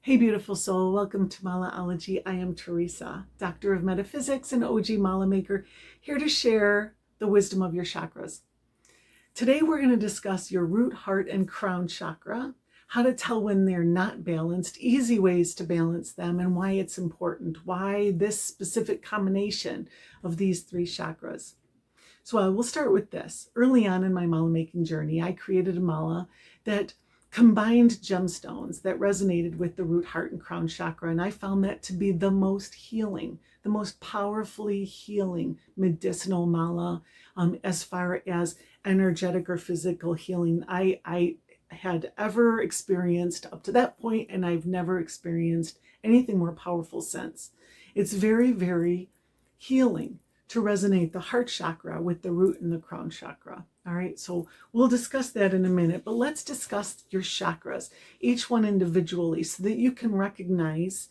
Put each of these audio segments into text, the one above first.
Hey, beautiful soul. Welcome to Malaology. I am Teresa, Doctor of Metaphysics and OG Mala Maker, here to share the wisdom of your chakras. Today, we're going to discuss your root, heart, and crown chakra, how to tell when they're not balanced, easy ways to balance them, and why it's important, why this specific combination of these three chakras. So we'll start with this. Early on in my mala making journey, I created a mala that combined gemstones that resonated with the root, heart, and crown chakra. And I found that to be the most healing, the most powerfully healing medicinal mala as far as energetic or physical healing I had ever experienced up to that point, and I've never experienced anything more powerful since. It's very, very healing to resonate the heart chakra with the root and the crown chakra. All right, so we'll discuss that in a minute, but let's discuss your chakras, each one individually, so that you can recognize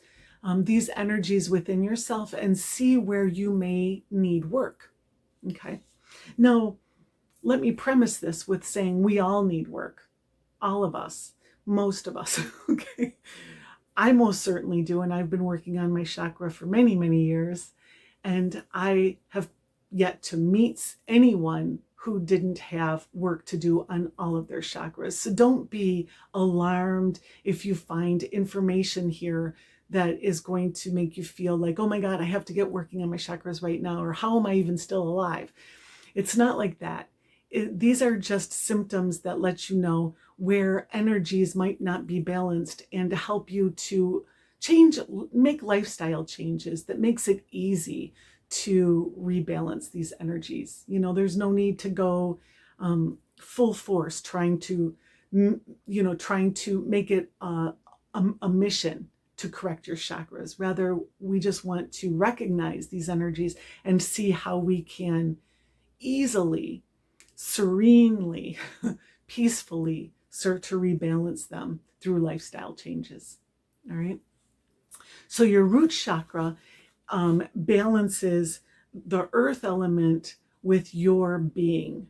these energies within yourself and see where you may need work. Okay, now let me premise this with saying we all need work, all of us, most of us. Okay, I most certainly do, and I've been working on my chakra for many, many years. And I have yet to meet anyone who didn't have work to do on all of their chakras. So don't be alarmed if you find information here that is going to make you feel like, oh my God, I have to get working on my chakras right now, or how am I even still alive? It's not like that. These are just symptoms that let you know where energies might not be balanced, and to help you to make lifestyle changes that makes it easy to rebalance these energies. You know, there's no need to go full force trying to make it a mission to correct your chakras. Rather, we just want to recognize these energies and see how we can easily, serenely, peacefully start to rebalance them through lifestyle changes. All right. So your root chakra balances the earth element with your being.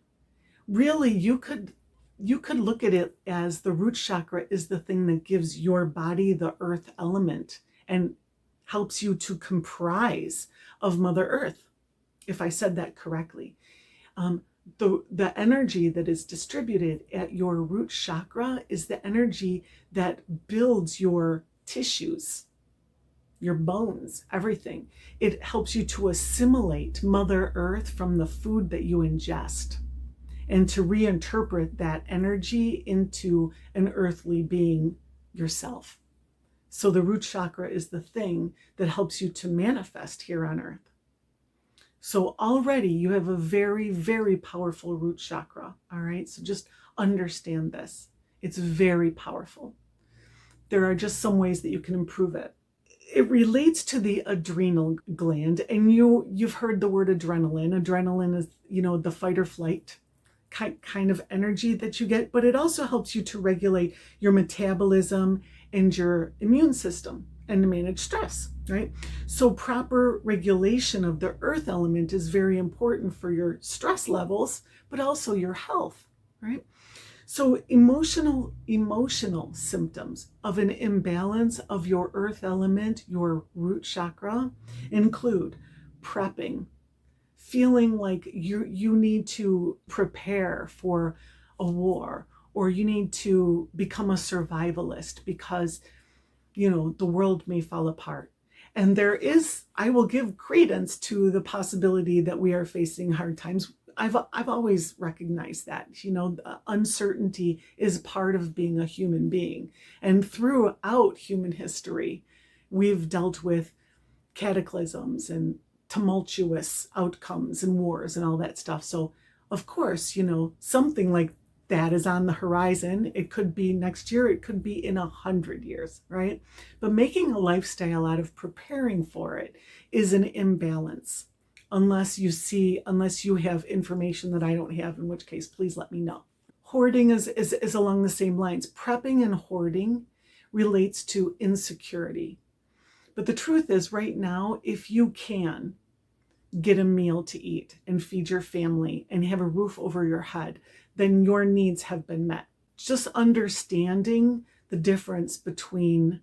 Really, you could look at it as the root chakra is the thing that gives your body the earth element and helps you to comprise of Mother Earth, if I said that correctly. The energy that is distributed at your root chakra is the energy that builds your tissues, your bones, everything. It helps you to assimilate Mother Earth from the food that you ingest, and to reinterpret that energy into an earthly being yourself. So the root chakra is the thing that helps you to manifest here on earth. So already you have a very, very powerful root chakra. All right, so just understand this. It's very powerful. There are just some ways that you can improve it. It relates to the adrenal gland, and you've heard the word adrenaline. Adrenaline is, the fight or flight kind of energy that you get, but it also helps you to regulate your metabolism and your immune system and to manage stress, right? So proper regulation of the earth element is very important for your stress levels, but also your health, right? So emotional symptoms of an imbalance of your earth element, your root chakra, include prepping, feeling like you need to prepare for a war, or you need to become a survivalist because, the world may fall apart. And I will give credence to the possibility that we are facing hard times. I've always recognized that, uncertainty is part of being a human being. And throughout human history, we've dealt with cataclysms and tumultuous outcomes and wars and all that stuff. So of course, something like that is on the horizon. It could be next year, it could be in 100 years, right? But making a lifestyle out of preparing for it is an imbalance. Unless you have information that I don't have, in which case, please let me know. Hoarding is along the same lines. Prepping and hoarding relates to insecurity. But the truth is, right now, if you can get a meal to eat and feed your family and have a roof over your head, then your needs have been met. Just understanding the difference between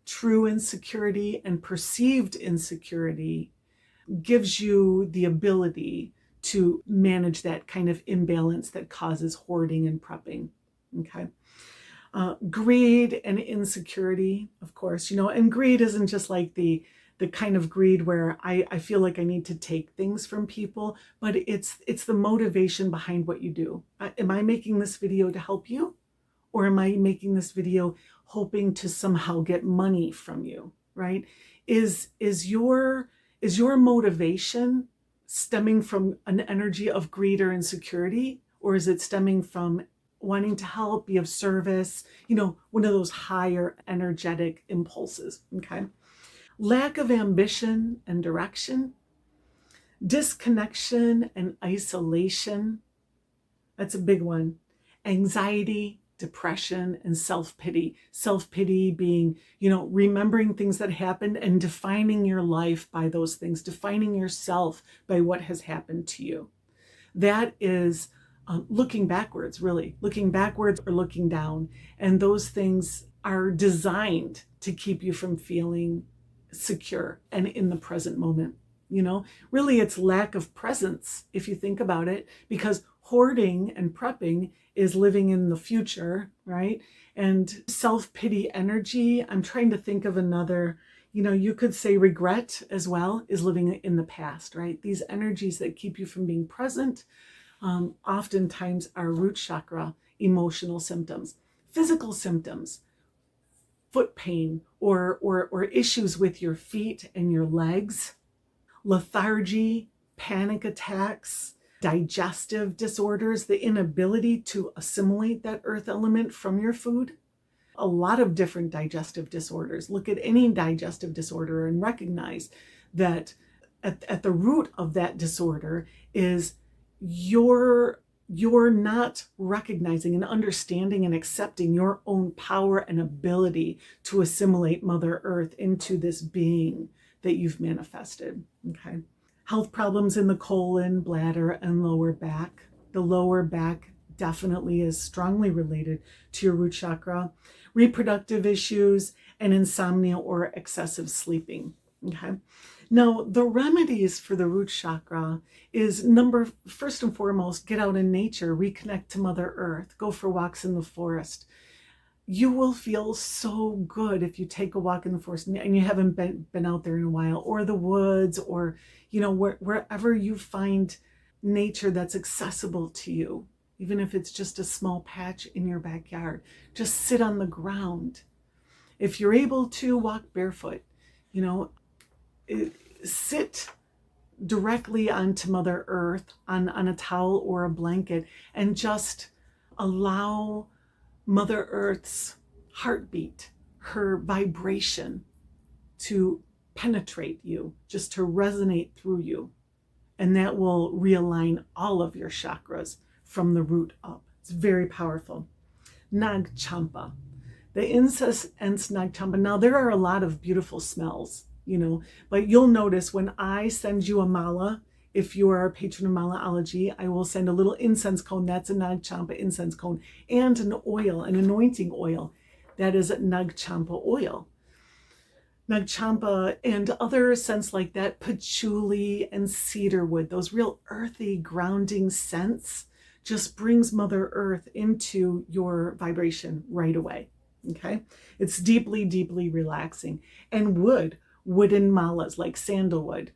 true insecurity and perceived insecurity gives you the ability to manage that kind of imbalance that causes hoarding and prepping. Okay. Greed and insecurity, of course, and greed isn't just like the kind of greed where I feel like I need to take things from people, but it's the motivation behind what you do. Am I making this video to help you? Or am I making this video hoping to somehow get money from you, right? Is your motivation stemming from an energy of greed or insecurity? Or is it stemming from wanting to help, be of service, one of those higher energetic impulses, okay? Lack of ambition and direction, disconnection and isolation, that's a big one. Anxiety, depression, and self-pity. Self-pity being, remembering things that happened and defining your life by those things, defining yourself by what has happened to you. That is looking backwards, really. Looking backwards or looking down. And those things are designed to keep you from feeling secure and in the present moment. Really it's lack of presence, if you think about it, because hoarding and prepping is living in the future, right? And self-pity energy, I'm trying to think of another, you could say regret as well, is living in the past, right? These energies that keep you from being present oftentimes are root chakra emotional symptoms. Physical symptoms, foot pain or issues with your feet and your legs, lethargy, panic attacks, digestive disorders, the inability to assimilate that earth element from your food. A lot of different digestive disorders. Look at any digestive disorder and recognize that at the root of that disorder is you're not recognizing and understanding and accepting your own power and ability to assimilate Mother Earth into this being that you've manifested, okay? Health problems in the colon, bladder, and lower back. The lower back definitely is strongly related to your root chakra. Reproductive issues and insomnia or excessive sleeping, okay? Now, the remedies for the root chakra is first and foremost, get out in nature, reconnect to Mother Earth, go for walks in the forest. You will feel so good if you take a walk in the forest and you haven't been out there in a while, or the woods, or, wherever you find nature that's accessible to you, even if it's just a small patch in your backyard. Just sit on the ground. If you're able to, walk barefoot, sit directly onto Mother Earth on a towel or a blanket and just allow Mother Earth's heartbeat, her vibration, to penetrate you, just to resonate through you. And that will realign all of your chakras from the root up. It's very powerful. Nag Champa, the incense Nag Champa. Now, there are a lot of beautiful smells, but you'll notice when I send you a mala, if you are a patron of Malaology, I will send a little incense cone. That's a Nag Champa incense cone, and an oil, an anointing oil. That is a Nag Champa oil. Nag Champa and other scents like that, patchouli and cedarwood, those real earthy, grounding scents, just brings Mother Earth into your vibration right away, okay? It's deeply, deeply relaxing. And wooden malas like sandalwood,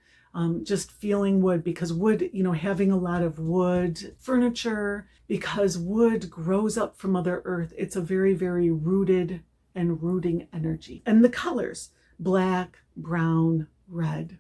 just feeling wood, because wood, having a lot of wood furniture, because wood grows up from Mother Earth. It's a very, very rooted and rooting energy. And the colors, black, brown, red.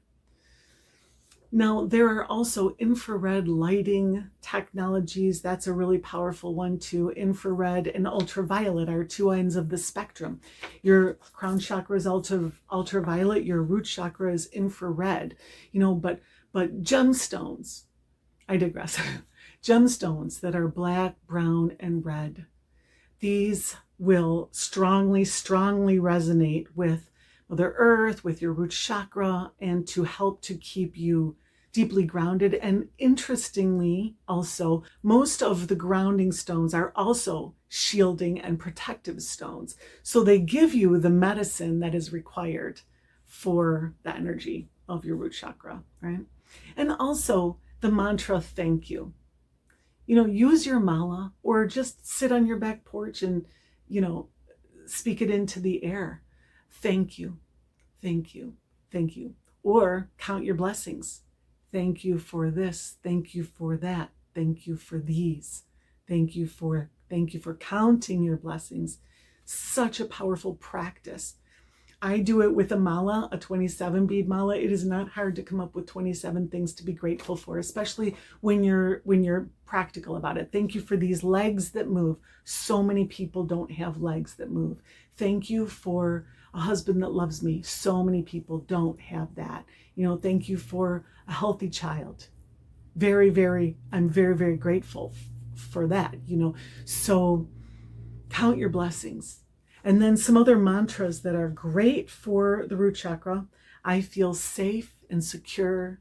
Now, there are also infrared lighting technologies. That's a really powerful one too. Infrared and ultraviolet are two ends of the spectrum. Your crown chakra is ultraviolet, your root chakra is infrared, but gemstones, I digress. Gemstones that are black, brown, and red. These will strongly, strongly resonate with Mother Earth, with your root chakra, and to help to keep you deeply grounded. And interestingly, also, most of the grounding stones are also shielding and protective stones. So they give you the medicine that is required for the energy of your root chakra, right? And also the mantra, thank you. Use your mala or just sit on your back porch and, speak it into the air. Thank you, thank you, thank you. Or count your blessings. Thank you for this. Thank you for that. Thank you for these. Thank you for counting your blessings. Such a powerful practice. I do it with a mala, a 27 bead mala. It is not hard to come up with 27 things to be grateful for, especially when you're practical about it. Thank you for these legs that move. So many people don't have legs that move. Thank you for a husband that loves me. So many people don't have that. Thank you for a healthy child. I'm very, very grateful for that, So count your blessings. And then some other mantras that are great for the root chakra. I feel safe and secure.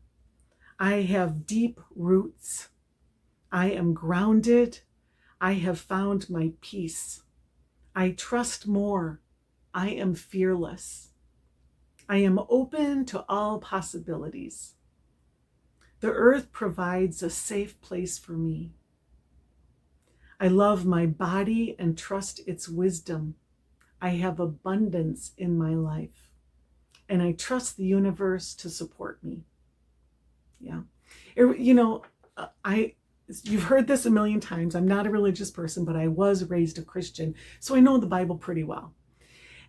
I have deep roots. I am grounded. I have found my peace. I trust more. I am fearless. I am open to all possibilities. The earth provides a safe place for me. I love my body and trust its wisdom. I have abundance in my life, and I trust the universe to support me. Yeah. You've heard this a million times. I'm not a religious person, but I was raised a Christian, so I know the Bible pretty well.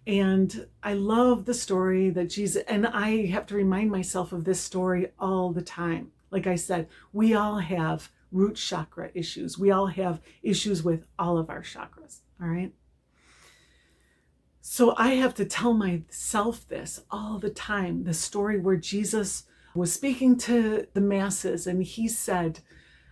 And I love the story that Jesus, and I have to remind myself of this story all the time. Like I said, we all have root chakra issues. We all have issues with all of our chakras, all right? So I have to tell myself this all the time, the story where Jesus was speaking to the masses and he said,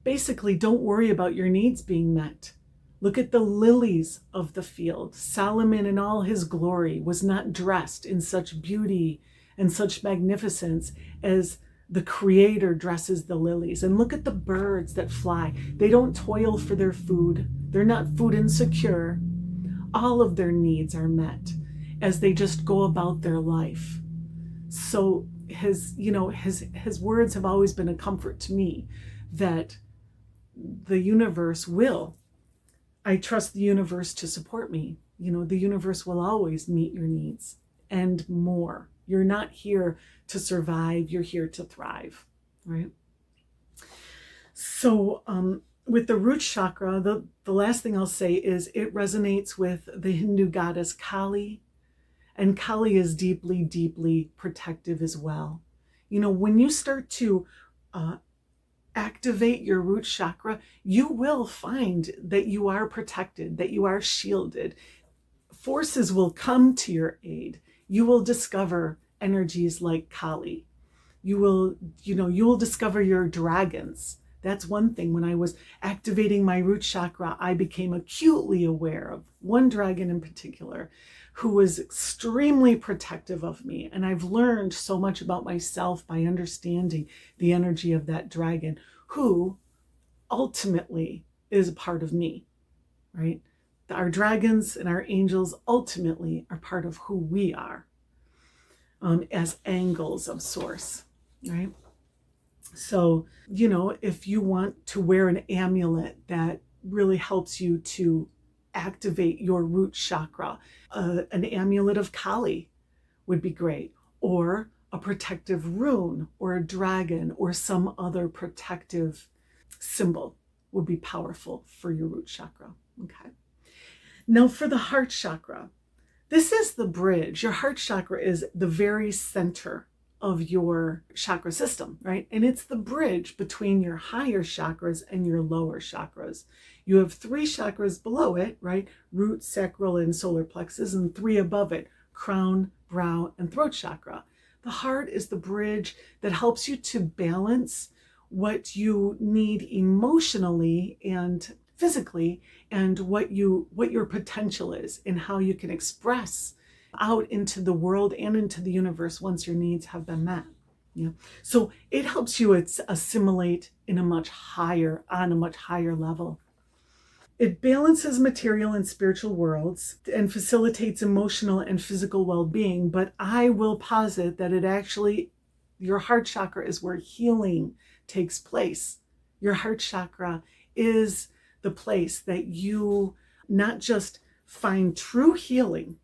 basically, don't worry about your needs being met. Look at the lilies of the field. Solomon in all his glory was not dressed in such beauty and such magnificence as the Creator dresses the lilies. And look at the birds that fly. They don't toil for their food. They're not food insecure. All of their needs are met as they just go about their life. So his words have always been a comfort to me that the universe will. I trust the universe to support me. The universe will always meet your needs and more. You're not here to survive. You're here to thrive, right? So with the root chakra, the last thing I'll say is it resonates with the Hindu goddess Kali. And Kali is deeply, deeply protective as well. When you start to activate your root chakra, you will find that you are protected, that you are shielded. Forces will come to your aid. You will discover energies like Kali. You will discover your dragons. That's one thing. When I was activating my root chakra, I became acutely aware of one dragon in particular who was extremely protective of me. And I've learned so much about myself by understanding the energy of that dragon, who ultimately is a part of me, right? Our dragons and our angels ultimately are part of who we are as angles of source, right? So, if you want to wear an amulet that really helps you to activate your root chakra, an amulet of Kali would be great, or a protective rune or a dragon or some other protective symbol would be powerful for your root chakra. Okay. Now for the heart chakra, this is the bridge. Your heart chakra is the very center of your chakra system, right? And it's the bridge between your higher chakras and your lower chakras. You have 3 chakras below it, right? Root, sacral, and solar plexus, and 3 above it, crown, brow, and throat chakra. The heart is the bridge that helps you to balance what you need emotionally and physically, and what your potential is and how you can express out into the world and into the universe once your needs have been met. Yeah. So it helps you assimilate on a much higher level. It balances material and spiritual worlds and facilitates emotional and physical well-being, but I will posit that it actually, your heart chakra is where healing takes place. Your heart chakra is the place that you not just find true healing,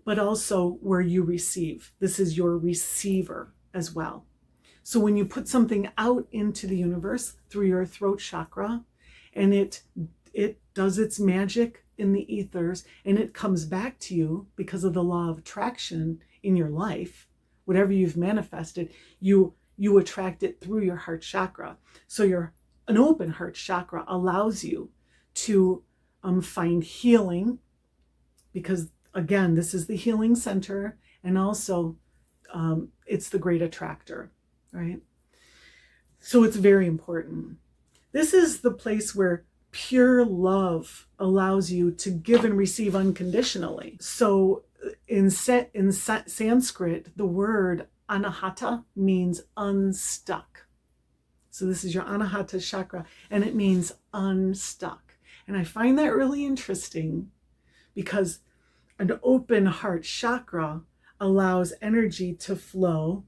but also where you receive. This is your receiver as well. So when you put something out into the universe through your throat chakra, and it does its magic in the ethers, and it comes back to you because of the law of attraction in your life, whatever you've manifested, you attract it through your heart chakra. So an open heart chakra allows you to find healing, because again, this is the healing center, and also it's the great attractor, right? So it's very important. This is the place where pure love allows you to give and receive unconditionally. So in Sanskrit, the word anahata means unstuck. So this is your anahata chakra, and it means unstuck. And I find that really interesting because an open heart chakra allows energy to flow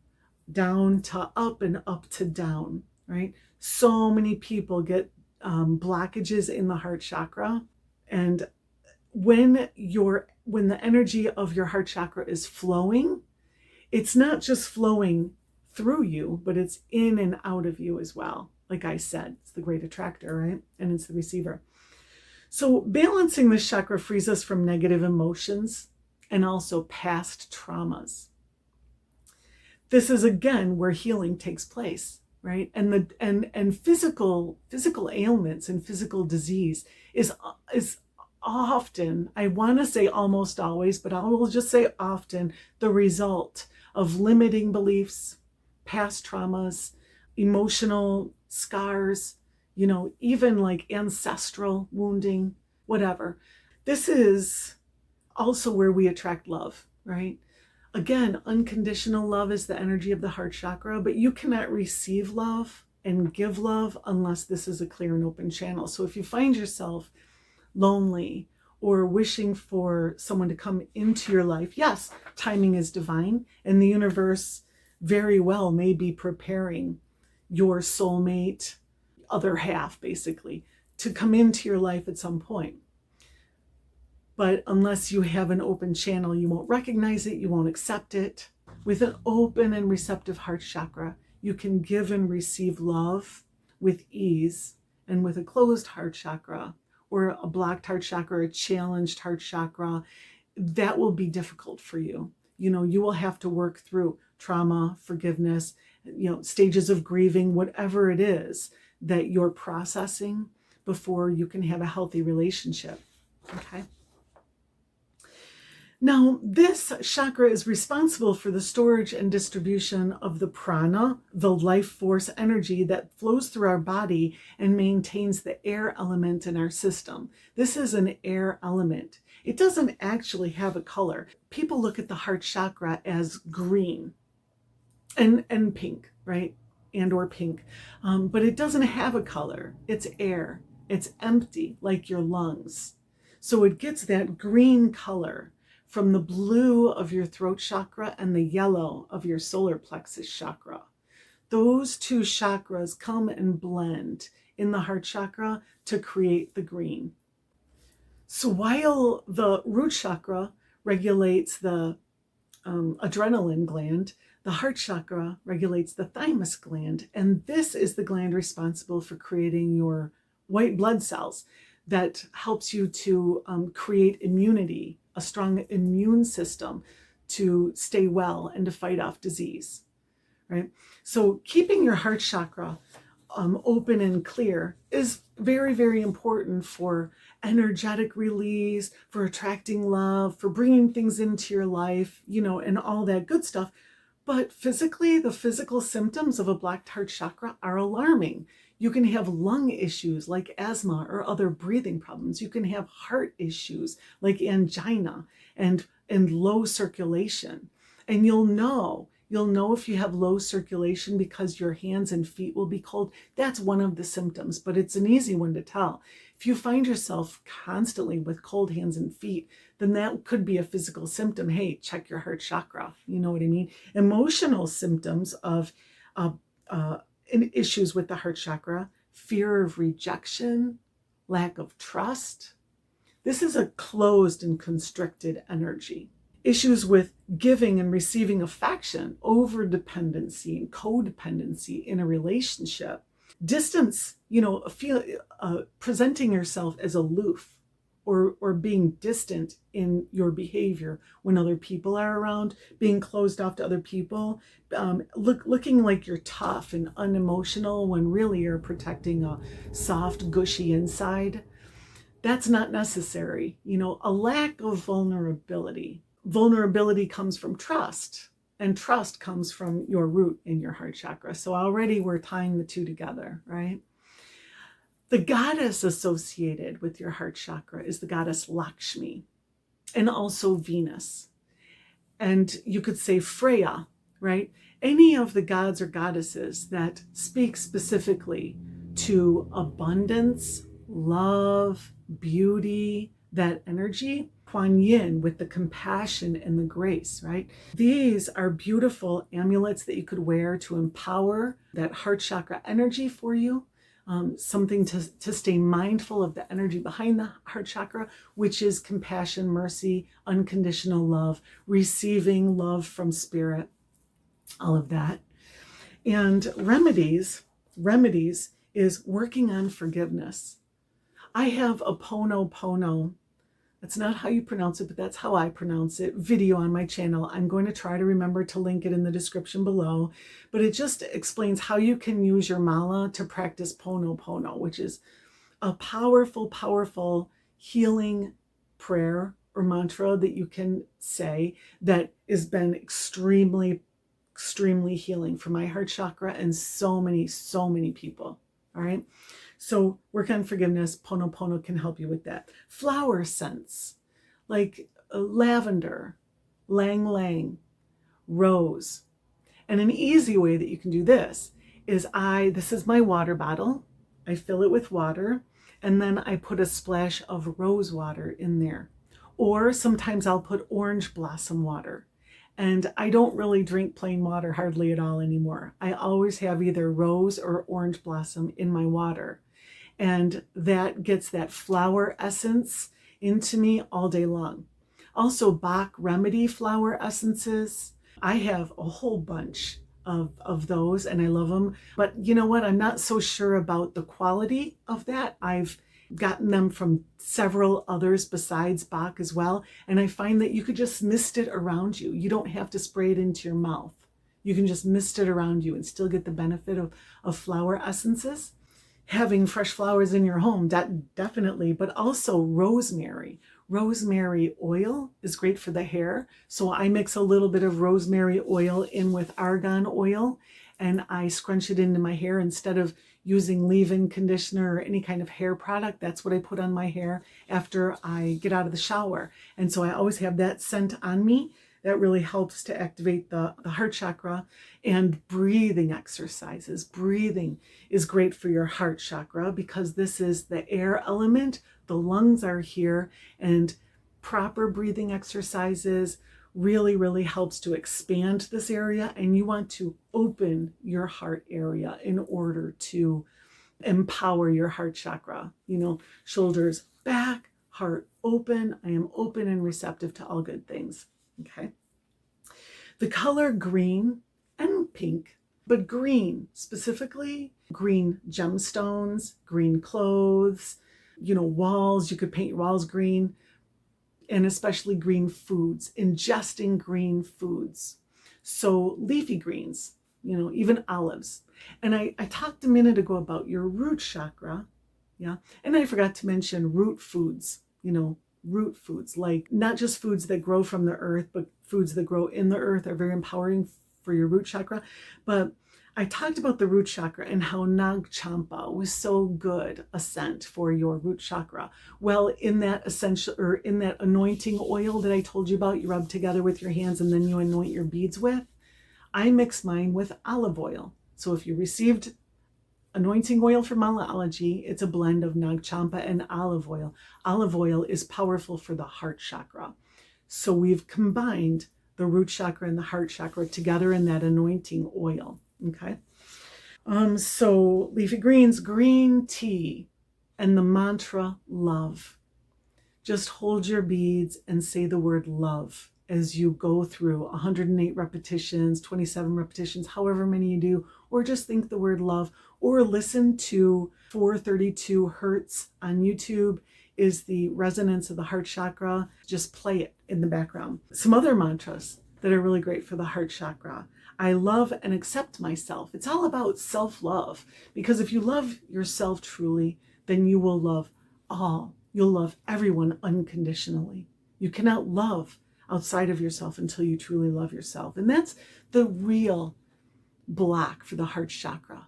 down to up and up to down, right? So many people get blockages in the heart chakra, and when the energy of your heart chakra is flowing, it's not just flowing through you, but it's in and out of you as well. Like I said, it's the great attractor, right? And it's the receiver. So balancing this chakra frees us from negative emotions and also past traumas. This is again where healing takes place, right? And physical ailments and physical disease is often, I want to say almost always, but I will just say often, the result of limiting beliefs, past traumas, emotional scars, even like ancestral wounding, whatever. This is also where we attract love, right? Again, unconditional love is the energy of the heart chakra, but you cannot receive love and give love unless this is a clear and open channel. So if you find yourself lonely or wishing for someone to come into your life, yes, timing is divine, and the universe very well may be preparing your soulmate, other half basically, to come into your life at some point. But unless you have an open channel, you won't recognize it, you won't accept it. With an open and receptive heart chakra, you can give and receive love with ease. And with a closed heart chakra, or a blocked heart chakra, a challenged heart chakra, that will be difficult for you. You will have to work through trauma, forgiveness, stages of grieving, whatever it is that you're processing before you can have a healthy relationship. Okay. Now, this chakra is responsible for the storage and distribution of the prana, the life force energy that flows through our body and maintains the air element in our system. This is an air element. It doesn't actually have a color. People look at the heart chakra as green and pink, right? And or pink. But it doesn't have a color. It's air. It's empty, like your lungs. So it gets that green color from the blue of your throat chakra and the yellow of your solar plexus chakra. Those two chakras come and blend in the heart chakra to create the green. So while the root chakra regulates the adrenaline gland, the heart chakra regulates the thymus gland, and this is the gland responsible for creating your white blood cells that helps you to create immunity, a strong immune system to stay well and to fight off disease, right? So keeping your heart chakra open and clear is very, very important for energetic release, for attracting love, for bringing things into your life, and all that good stuff. But physically, the physical symptoms of a blocked heart chakra are alarming. You can have lung issues like asthma or other breathing problems. You can have heart issues like angina and low circulation. And you'll know if you have low circulation because your hands and feet will be cold. That's one of the symptoms, but it's an easy one to tell. If you find yourself constantly with cold hands and feet, then that could be a physical symptom. Hey, check your heart chakra. You know what I mean? Emotional symptoms of issues with the heart chakra: fear of rejection, lack of trust. This is a closed and constricted energy. Issues with giving and receiving affection, over-dependency and codependency in a relationship. Distance, presenting yourself as aloof or being distant in your behavior when other people are around, being closed off to other people, looking like you're tough and unemotional when really you're protecting a soft, gushy inside. That's not necessary. A lack of vulnerability. Vulnerability comes from trust, and trust comes from your root in your heart chakra. So already we're tying the two together, right? The goddess associated with your heart chakra is the goddess Lakshmi, and also Venus. And you could say Freya, right? Any of the gods or goddesses that speak specifically to abundance, love, beauty, that energy. Kuan Yin with the compassion and the grace, right? These are beautiful amulets that you could wear to empower that heart chakra energy for you. Something to stay mindful of the energy behind the heart chakra, which is compassion, mercy, unconditional love, receiving love from spirit, all of that. And remedies is working on forgiveness. I have a Pono, that's not how you pronounce it, but that's how I pronounce it, video on my channel. I'm going to try to remember to link it in the description below, but it just explains how you can use your mala to practice Pono, which is a powerful, powerful healing prayer or mantra that you can say that has been extremely, extremely healing for my heart chakra and so many people. All right. So work on forgiveness. Pono can help you with that. Flower scents like lavender, lang, rose. And an easy way that you can do this is this is my water bottle. I fill it with water and then I put a splash of rose water in there. Or sometimes I'll put orange blossom water. And I don't really drink plain water hardly at all anymore. I always have either rose or orange blossom in my water. And that gets that flower essence into me all day long. Also, Bach remedy flower essences. I have a whole bunch of those and I love them. But you know what? I'm not so sure about the quality of that. I've gotten them from several others besides Bach as well. And I find that you could just mist it around you. You don't have to spray it into your mouth. You can just mist it around you and still get the benefit of flower essences. Having fresh flowers in your home, that definitely, but also rosemary. Rosemary oil is great for the hair. So I mix a little bit of rosemary oil in with argan oil and I scrunch it into my hair instead of using leave-in conditioner or any kind of hair product. That's what I put on my hair after I get out of the shower. And so I always have that scent on me. That really helps to activate the heart chakra. And breathing exercises. Breathing is great for your heart chakra because this is the air element. The lungs are here, and proper breathing exercises really helps to expand this area. And you want to open your heart area in order to empower your heart chakra. Shoulders back, heart open. I am open and receptive to all good things. Okay. The color green and pink, but green specifically, green gemstones, green clothes, walls, you could paint your walls green, and especially green foods, ingesting green foods. So leafy greens, even olives. And I talked a minute ago about your root chakra. Yeah. And I forgot to mention root foods, root foods, like not just foods that grow from the earth, but foods that grow in the earth are very empowering for your root chakra. But I talked about the root chakra and how Nag Champa was so good a scent for your root chakra. Well, in that essential or in that anointing oil that I told you about, you rub together with your hands and then you anoint your beads with, I mix mine with olive oil. So if you received anointing oil from Malaology. It's a blend of Nagchampa and olive oil. Olive oil is powerful for the heart chakra. So we've combined the root chakra and the heart chakra together in that anointing oil. Okay. So leafy greens, green tea, and the mantra love. Just hold your beads and say the word love as you go through 108 repetitions, 27 repetitions, however many you do, or just think the word love, or listen to 432 hertz on YouTube is the resonance of the heart chakra. Just play it in the background. Some other mantras that are really great for the heart chakra. I love and accept myself. It's all about self-love, because if you love yourself truly, then you will love all. You'll love everyone unconditionally. You cannot love outside of yourself until you truly love yourself. And that's the real block for the heart chakra,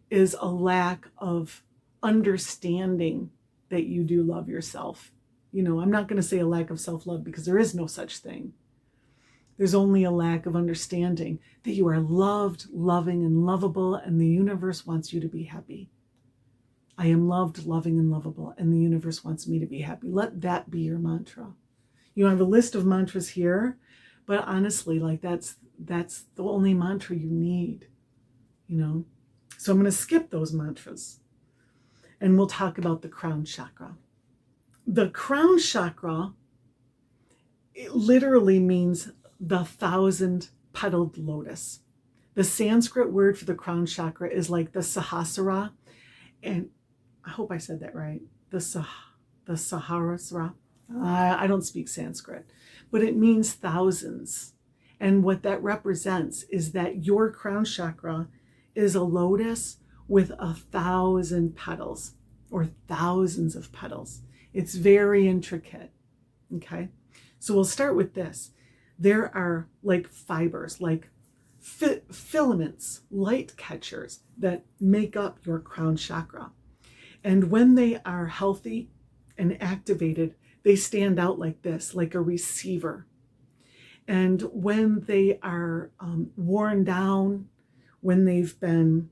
is a lack of understanding that you do love yourself. You know, I'm not going to say a lack of self-love, because there is no such thing. There's only a lack of understanding that you are loved, loving, and lovable, and the universe wants you to be happy. I am loved, loving, and lovable, and the universe wants me to be happy. Let that be your mantra. You have a list of mantras here, but honestly, like that's the only mantra you need, you know? So I'm going to skip those mantras, and we'll talk about the crown chakra. The crown chakra, it literally means the 1,000-petaled lotus. The Sanskrit word for the crown chakra is like the Sahasrara, and I hope I said that right. The Sahasrara. I don't speak Sanskrit, but it means thousands. And what that represents is that your crown chakra is a lotus with 1,000 petals, or thousands of petals. It's very intricate. Okay. So we'll start with this. There are like fibers, like filaments, light catchers that make up your crown chakra. And when they are healthy and activated, they stand out like this, like a receiver. And when they are worn down, when they've been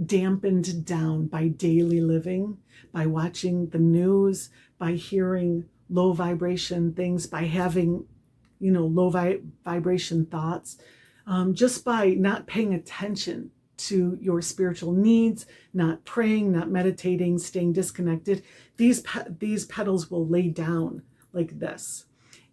dampened down by daily living, by watching the news, by hearing low vibration things, by having, low vibration thoughts, just by not paying attention to your spiritual needs, not praying, not meditating, staying disconnected, these petals will lay down like this,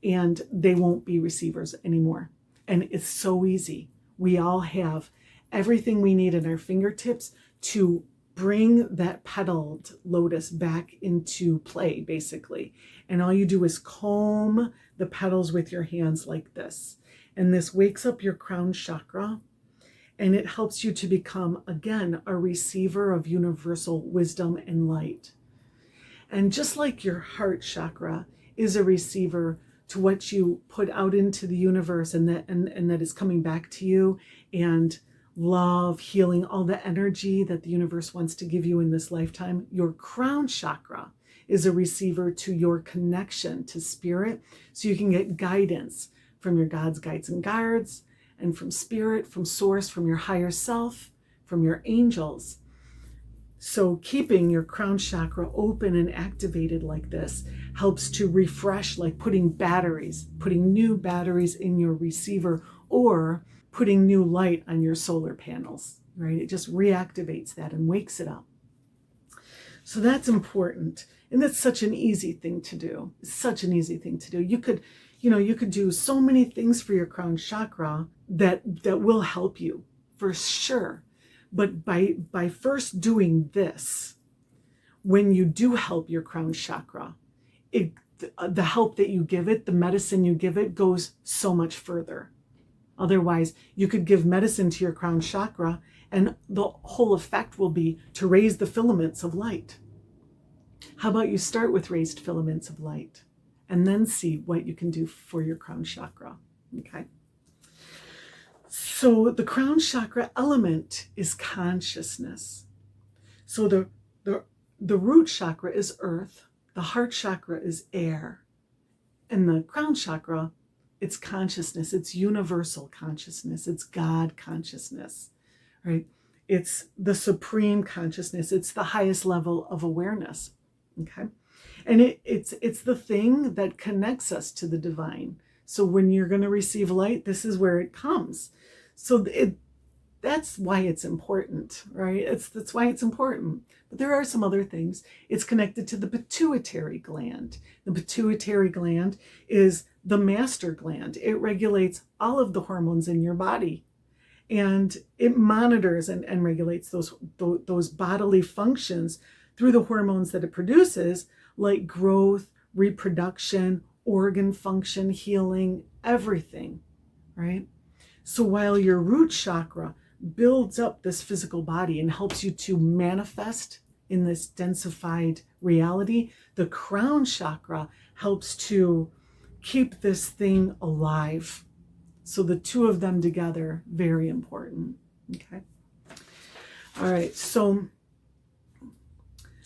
and they won't be receivers anymore. And it's so easy. We all have everything we need in our fingertips to bring that petaled lotus back into play, basically. And all you do is comb the petals with your hands like this. And this wakes up your crown chakra, and it helps you to become, again, a receiver of universal wisdom and light. And just like your heart chakra is a receiver to what you put out into the universe, and that is coming back to you, and love, healing, all the energy that the universe wants to give you in this lifetime, your crown chakra is a receiver to your connection to spirit, so you can get guidance from your God's guides and guards, and from spirit, from source, from your higher self, from your angels. So keeping your crown chakra open and activated like this helps to refresh, like putting new batteries in your receiver, or putting new light on your solar panels, right? It just reactivates that and wakes it up. So that's important. And that's such an easy thing to do. It's such an easy thing to do. You could do so many things for your crown chakra that will help you for sure. But by first doing this, when you do help your crown chakra, the help that you give it, the medicine you give it, goes so much further. Otherwise, you could give medicine to your crown chakra, and the whole effect will be to raise the filaments of light. How about you start with raised filaments of light, and then see what you can do for your crown chakra, okay? So the crown chakra element is consciousness. So the root chakra is earth, the heart chakra is air, and the crown chakra, it's consciousness, it's universal consciousness, it's God consciousness, right? It's the supreme consciousness. It's the highest level of awareness. Okay. And it's the thing that connects us to the divine. So when you're going to receive light, this is where it comes. So that's why it's important, right? That's why it's important. But there are some other things. It's connected to the pituitary gland. The pituitary gland is the master gland. It regulates all of the hormones in your body. And it monitors and regulates those bodily functions through the hormones that it produces, like growth, reproduction, organ function, healing, everything, right? So while your root chakra builds up this physical body and helps you to manifest in this densified reality, the crown chakra helps to keep this thing alive. So the two of them together, very important. Okay. All right. So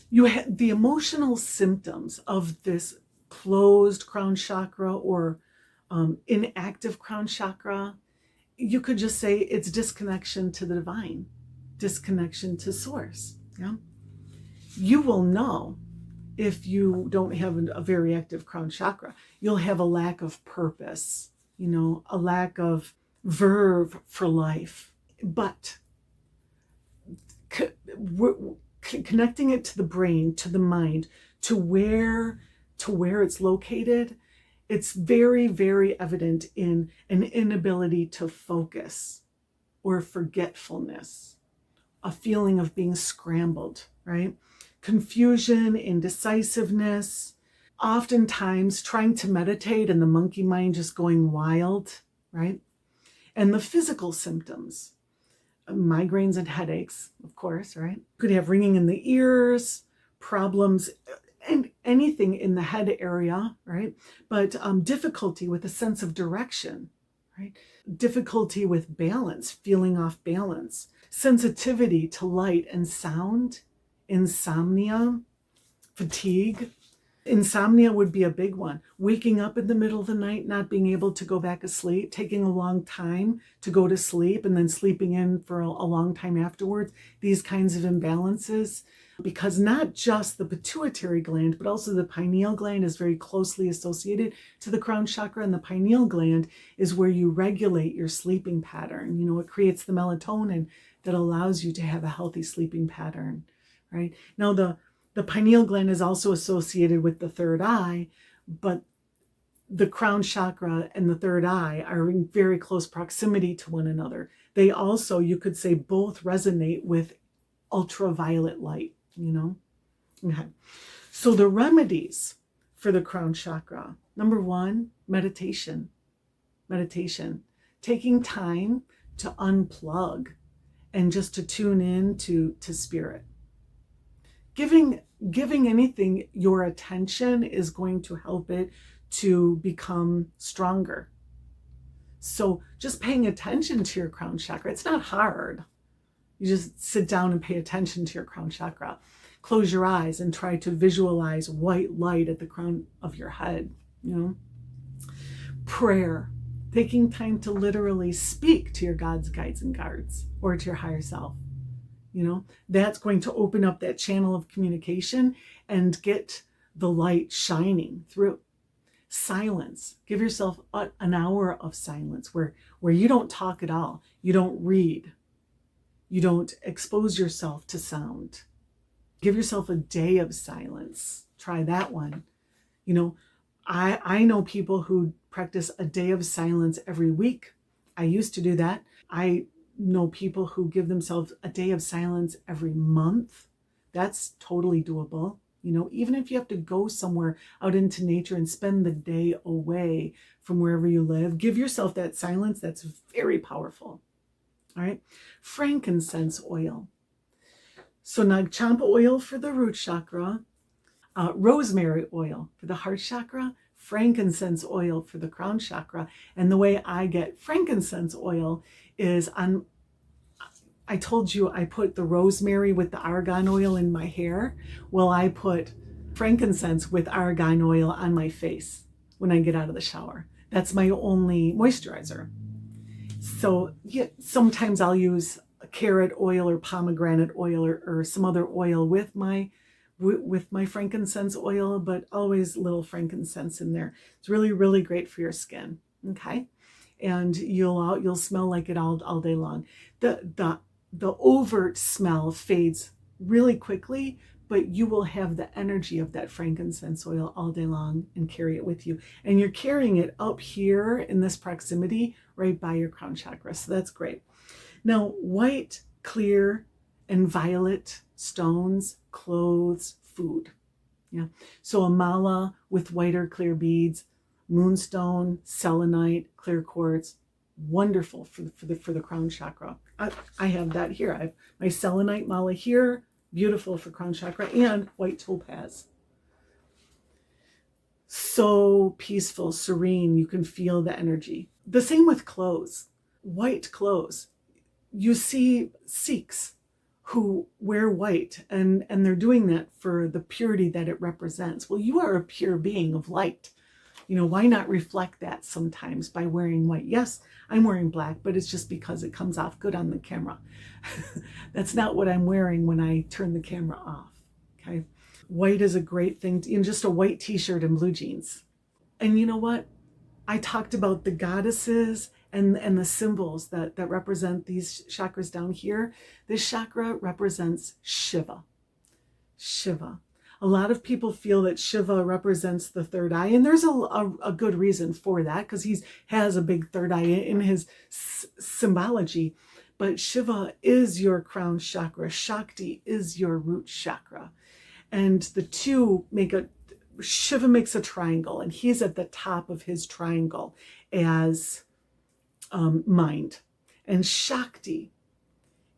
you have the emotional symptoms of this closed crown chakra or inactive crown chakra. You could just say it's disconnection to the divine, disconnection to source. Yeah. You will know if you don't have a very active crown chakra. You'll have a lack of purpose, a lack of verve for life. But connecting it to the brain, to the mind, to where it's located, it's very, very evident in an inability to focus or forgetfulness, a feeling of being scrambled, right? Confusion, indecisiveness, oftentimes trying to meditate and the monkey mind just going wild, right? And the physical symptoms, migraines and headaches, of course, right? Could have ringing in the ears, problems, and anything in the head area, right? But difficulty with a sense of direction, right? Difficulty with balance, feeling off balance, sensitivity to light and sound, insomnia, fatigue. Insomnia would be a big one. Waking up in the middle of the night, not being able to go back to sleep, taking a long time to go to sleep, and then sleeping in for a long time afterwards. These kinds of imbalances, because not just the pituitary gland, but also the pineal gland is very closely associated to the crown chakra, and the pineal gland is where you regulate your sleeping pattern. It creates the melatonin that allows you to have a healthy sleeping pattern, right? Now, the pineal gland is also associated with the third eye, but the crown chakra and the third eye are in very close proximity to one another. They also, you could say, both resonate with ultraviolet light, Okay. So the remedies for the crown chakra, number one, meditation. Meditation. Taking time to unplug and just to tune in to spirit. Giving anything your attention is going to help it to become stronger. So just paying attention to your crown chakra, it's not hard. You just sit down and pay attention to your crown chakra. Close your eyes and try to visualize white light at the crown of your head. Prayer, taking time to literally speak to your God's guides and guards or to your higher self. That's going to open up that channel of communication and get the light shining through. Silence. Give yourself an hour of silence where you don't talk at all. You don't read. You don't expose yourself to sound. Give yourself a day of silence. Try that one. I know people who practice a day of silence every week. I used to do that. I know people who give themselves a day of silence every month. That's totally doable. Even if you have to go somewhere out into nature and spend the day away from wherever you live, give yourself that silence. That's very powerful. All right. Frankincense oil. So Nagchampa oil for the root chakra, rosemary oil for the heart chakra, frankincense oil for the crown chakra. And the way I get frankincense oil is I told you I put the rosemary with the argan oil in my hair. Well, I put frankincense with argan oil on my face when I get out of the shower. That's my only moisturizer. So sometimes I'll use carrot oil or pomegranate oil or some other oil with my frankincense oil, but always little frankincense in there. It's really, really great for your skin. Okay. And you'll smell like it all day long. The overt smell fades really quickly, but you will have the energy of that frankincense oil all day long and carry it with you. And you're carrying it up here in this proximity right by your crown chakra. So that's great. Now, white, clear, and violet stones, clothes, food. Yeah. So a mala with white or clear beads, moonstone, selenite, clear quartz, wonderful for the crown chakra. I have that here. I have my selenite mala here, beautiful for crown chakra, and white topaz. So peaceful, serene. You can feel the energy. The same with clothes, white clothes. You see Sikhs who wear white, and they're doing that for the purity that it represents. Well, you are a pure being of light. Why not reflect that sometimes by wearing white? Yes, I'm wearing black, but it's just because it comes off good on the camera. That's not what I'm wearing when I turn the camera off. Okay. White is a great thing, just a white t-shirt and blue jeans. And you know what? I talked about the goddesses and the symbols that represent these chakras down here. This chakra represents Shiva. Shiva. A lot of people feel that Shiva represents the third eye, and there's a good reason for that, because he has a big third eye in his symbology. But Shiva is your crown chakra. Shakti is your root chakra. And the two Shiva makes a triangle, and he's at the top of his triangle as mind. And Shakti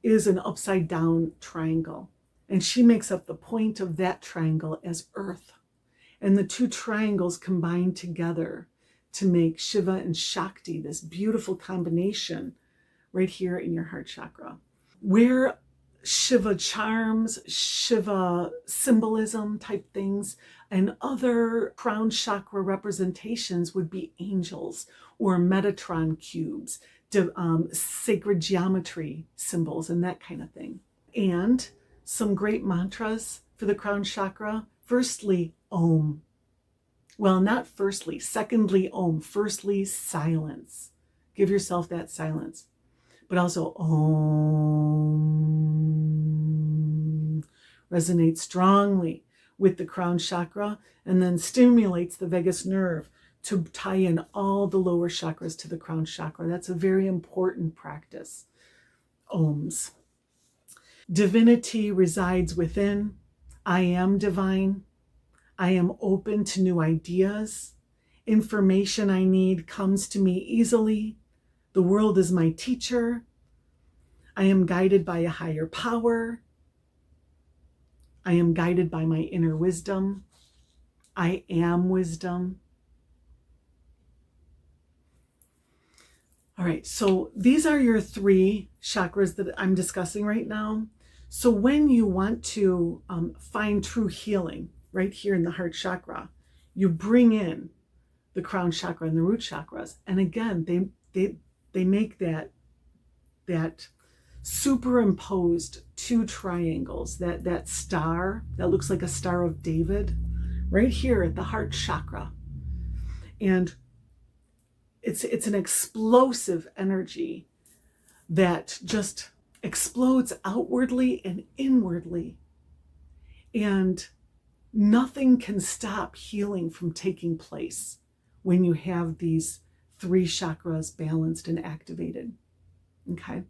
is an upside down triangle. And she makes up the point of that triangle as earth. And the two triangles combine together to make Shiva and Shakti, this beautiful combination right here in your heart chakra. Where Shiva charms, Shiva symbolism type things, and other crown chakra representations would be angels or Metatron cubes, sacred geometry symbols, and that kind of thing. And some great mantras for the crown chakra. Firstly, Om. Well, not firstly. Secondly, Om. Firstly, silence. Give yourself that silence. But also Om resonates strongly with the crown chakra and then stimulates the vagus nerve to tie in all the lower chakras to the crown chakra. That's a very important practice. Oms. Divinity resides within. I am divine. I am open to new ideas. Information I need comes to me easily. The world is my teacher. I am guided by a higher power. I am guided by my inner wisdom. I am wisdom. All right, so these are your three chakras that I'm discussing right now. So when you want to find true healing right here in the heart chakra, you bring in the crown chakra and the root chakras. And again, they make that superimposed two triangles, that star that looks like a Star of David right here at the heart chakra. And it's an explosive energy that just explodes outwardly and inwardly. And nothing can stop healing from taking place when you have these three chakras balanced and activated. Okay.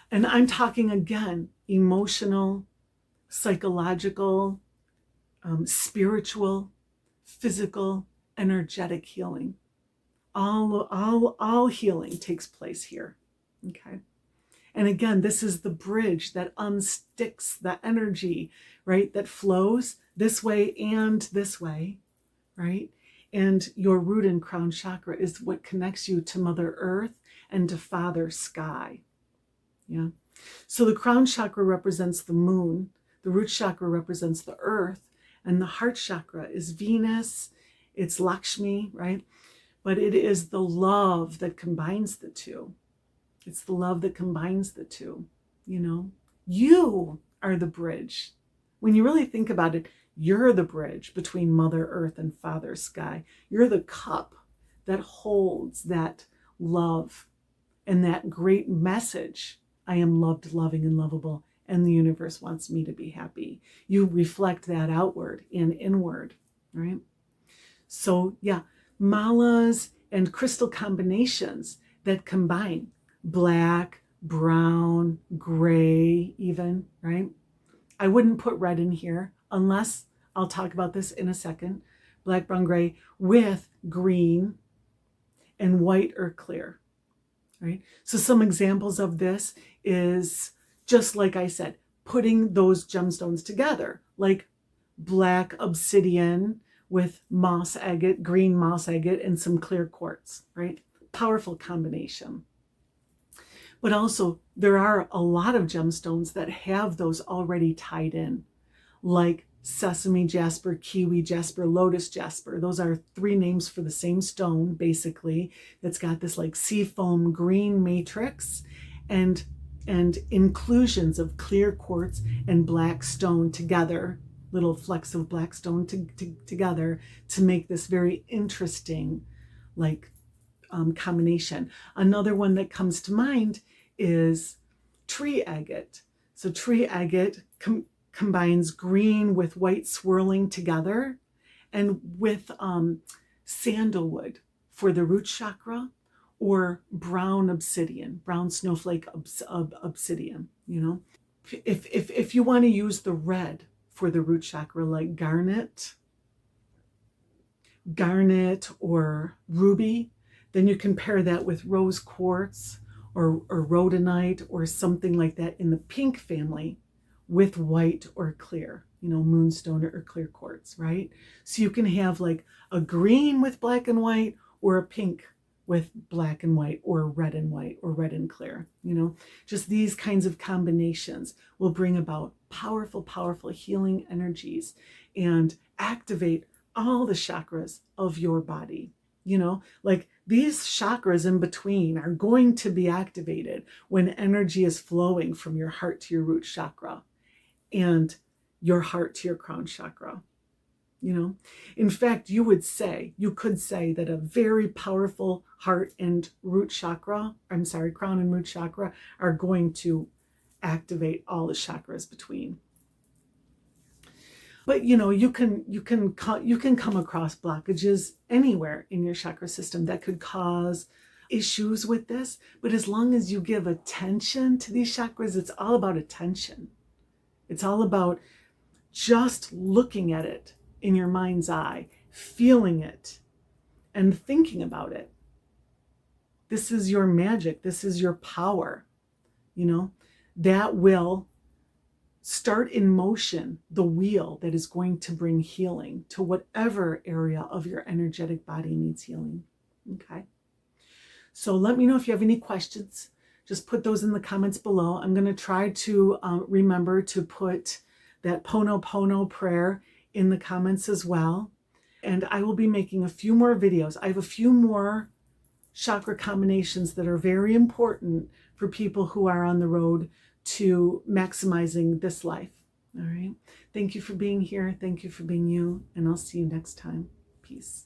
And I'm talking again, emotional, psychological, spiritual, physical, energetic healing. All healing takes place here. Okay. And again, this is the bridge that unsticks the energy, right? That flows this way and this way, right? And your root and crown chakra is what connects you to Mother Earth and to Father Sky. Yeah. So the crown chakra represents the moon, the root chakra represents the earth, and the heart chakra is Venus, it's Lakshmi, right? But it is the love that combines the two. It's the love that combines the two. You are the bridge. When you really think about it, you're the bridge between Mother Earth and Father Sky. You're the cup that holds that love and that great message. I am loved, loving, and lovable, and the universe wants me to be happy. You reflect that outward and inward, right? So yeah, malas and crystal combinations that combine black, brown, gray even, right? I wouldn't put red in here unless, I'll talk about this in a second, black, brown, gray with green and white or clear, right? So some examples of this is, just like I said, putting those gemstones together, like black obsidian with moss agate, green moss agate, and some clear quartz, right? Powerful combination. But also, there are a lot of gemstones that have those already tied in, like sesame jasper, kiwi jasper, lotus jasper. Those are 3 names for the same stone, basically. That's got this like seafoam green matrix and inclusions of clear quartz and black stone together, little flecks of black stone together to make this very interesting combination. Another one that comes to mind is tree agate. So tree agate combines green with white swirling together, and with sandalwood for the root chakra, or brown obsidian, brown snowflake obsidian. If you want to use the red for the root chakra, like garnet or ruby, then you can pair that with rose quartz or rhodonite or something like that in the pink family with white or clear, moonstone or clear quartz, right? So you can have like a green with black and white, or a pink with black and white, or red and white, or red and clear. Just these kinds of combinations will bring about powerful, powerful healing energies and activate all the chakras of your body. Like these chakras in between are going to be activated when energy is flowing from your heart to your root chakra and your heart to your crown chakra. In fact, you could say that a very powerful heart and root chakra, crown and root chakra, are going to activate all the chakras between. But you can come across blockages anywhere in your chakra system that could cause issues with this. But as long as you give attention to these chakras, it's all about attention. It's all about just looking at it in your mind's eye, feeling it, and thinking about it. This is your magic. This is your power. That will start in motion the wheel that is going to bring healing to whatever area of your energetic body needs healing. Okay. So let me know if you have any questions. Just put those in the comments below. I'm going to try to remember to put that Pono prayer in the comments as well. And I will be making a few more videos. I have a few more chakra combinations that are very important for people who are on the road to maximizing this life. All right. Thank you for being here. Thank you for being you. And I'll see you next time. Peace.